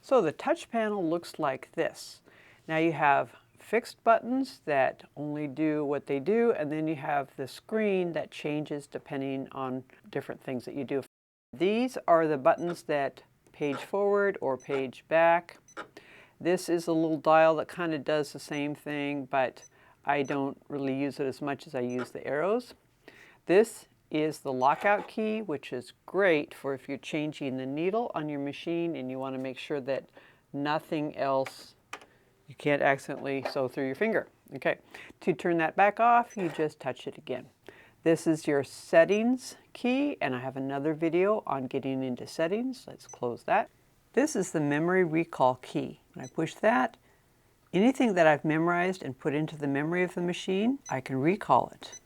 So the touch panel looks like this. Now you have fixed buttons that only do what they do, and then you have the screen that changes depending on different things that you do. These are the buttons that page forward or page back. This is a little dial that kind of does the same thing, but I don't really use it as much as I use the arrows. This is the lockout key, which is great for if you're changing the needle on your machine and you want to make sure that nothing else, you can't accidentally sew through your finger. Okay, to turn that back off, you just touch it again. This is your settings key, and I have another video on getting into settings. Let's close that. This is the memory recall key. When I push that, anything that I've memorized and put into the memory of the machine, I can recall it.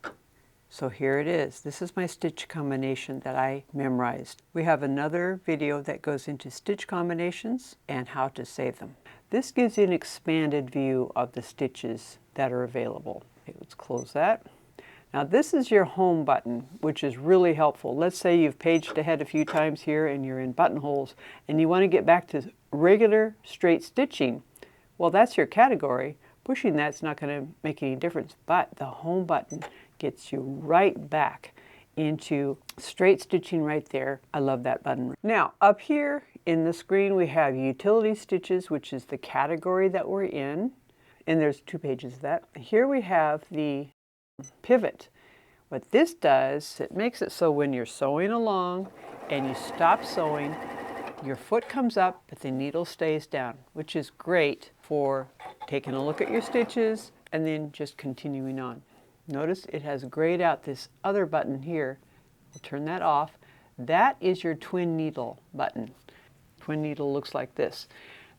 So here it is. This is my stitch combination that I memorized. We have another video that goes into stitch combinations and how to save them. This gives you an expanded view of the stitches that are available. Okay, let's close that. Now this is your home button, which is really helpful. Let's say you've paged ahead a few times here and you're in buttonholes and you want to get back to regular straight stitching. Well, that's your category. Pushing that's not going to make any difference, but the home button gets you right back into straight stitching right there. I love that button. Now up here in the screen we have utility stitches, which is the category that we're in, and there's 2 pages of that. Here we have the pivot. What this does, it makes it so when you're sewing along and you stop sewing, your foot comes up but the needle stays down, which is great for taking a look at your stitches and then just continuing on. Notice it has grayed out this other button here. We'll turn that off. That is your twin needle button. Twin needle looks like this.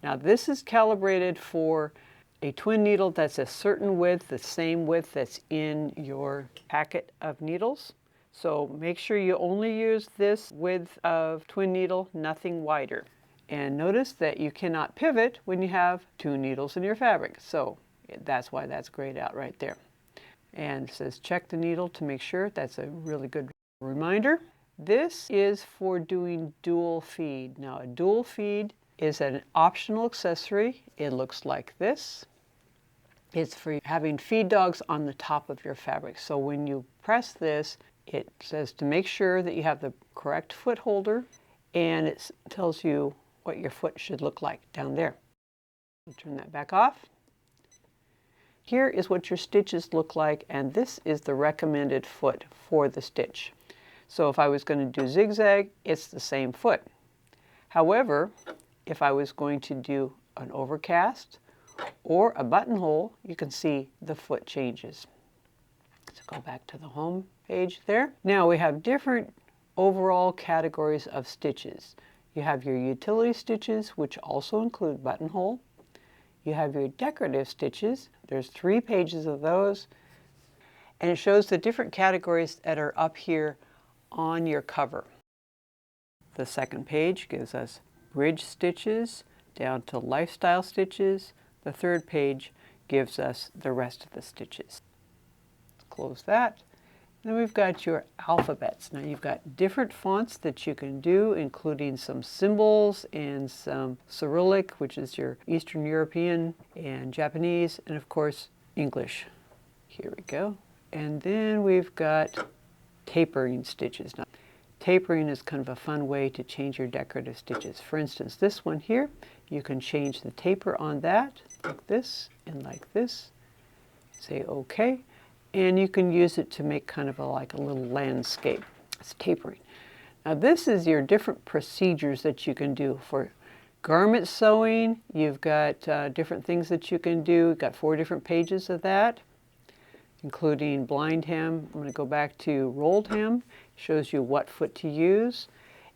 Now this is calibrated for a twin needle that's a certain width, the same width that's in your packet of needles. So make sure you only use this width of twin needle, nothing wider. And notice that you cannot pivot when you have 2 needles in your fabric. So that's why that's grayed out right there. And it says check the needle to make sure. That's a really good reminder. This is for doing dual feed. Now a dual feed is an optional accessory. It looks like this. It's for having feed dogs on the top of your fabric. So when you press this, it says to make sure that you have the correct foot holder, and it tells you what your foot should look like down there. I'll turn that back off. Here is what your stitches look like, and this is the recommended foot for the stitch. So if I was going to do zigzag, it's the same foot. However, if I was going to do an overcast or a buttonhole, you can see the foot changes. So go back to the home page there. Now we have different overall categories of stitches. You have your utility stitches, which also include buttonhole. You have your decorative stitches. There's 3 pages of those. And it shows the different categories that are up here on your cover. The second page gives us bridge stitches down to lifestyle stitches. The third page gives us the rest of the stitches. Close that. Then we've got your alphabets. Now you've got different fonts that you can do, including some symbols and some Cyrillic, which is your Eastern European, and Japanese, and of course English. Here we go. And then we've got tapering stitches. Now, tapering is kind of a fun way to change your decorative stitches. For instance, this one here, you can change the taper on that, like this and like this. Say OK. And you can use it to make kind of like a little landscape. It's tapering. Now this is your different procedures that you can do for garment sewing. You've got different things that you can do. You've got 4 different pages of that, including blind hem. I'm going to go back to rolled hem. Shows you what foot to use.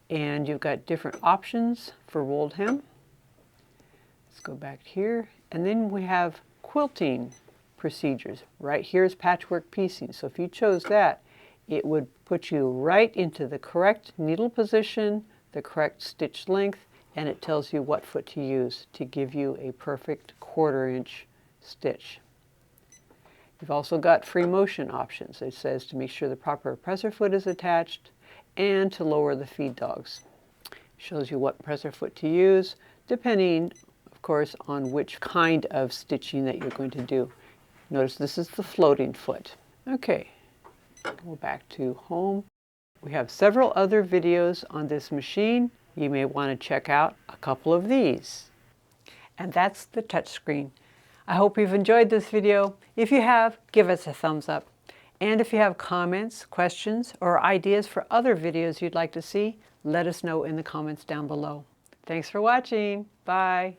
And you've got different options for rolled hem. Let's go back here. And then we have quilting procedures. Right here is patchwork piecing. So if you chose that, it would put you right into the correct needle position, the correct stitch length, and it tells you what foot to use to give you a perfect 1/4 inch stitch. You've also got free motion options. It says to make sure the proper presser foot is attached and to lower the feed dogs. Shows you what presser foot to use, depending, of course, on which kind of stitching that you're going to do. Notice this is the floating foot. Okay, go back to home. We have several other videos on this machine. You may want to check out a couple of these. And that's the touch screen. I hope you've enjoyed this video. If you have, give us a thumbs up. And if you have comments, questions, or ideas for other videos you'd like to see, let us know in the comments down below. Thanks for watching. Bye.